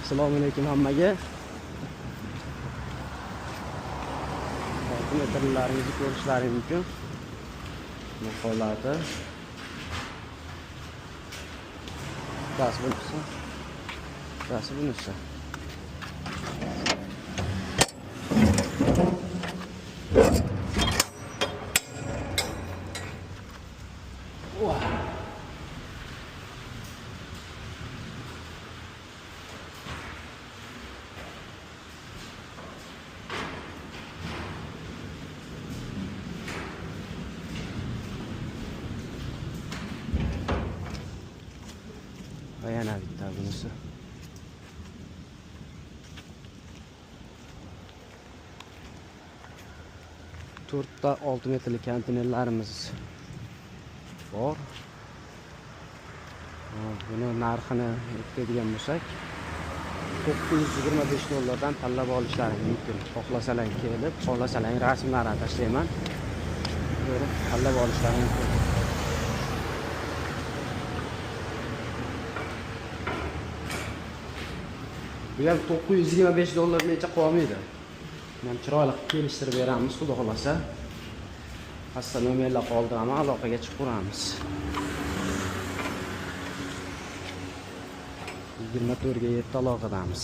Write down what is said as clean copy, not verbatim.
Assalomu alaykum hammaga. Metrlarimizni ko'rishlaringiz mumkin. Bu hollarda Gaz bunisi. Yana bitta bunisi. To'rtta 6 metrlik konteynerlarimiz bor. Buni narxini aytadigan bo'lsak, 925 dollardan tanlab olishlaringiz mumkin. Xohlasalar kelib, xohlasalar rasmlarini tashlayman. Ko'rib tanlab olishlaringiz mumkin. Bu ham 925 dollargacha qolmaydi. Men chiroyli kelishtirib beramiz, xudo xolasa. Hassa nomerlar qoldiraman, aloqaga chiqamiz. 24 ga 7 aloqadamiz.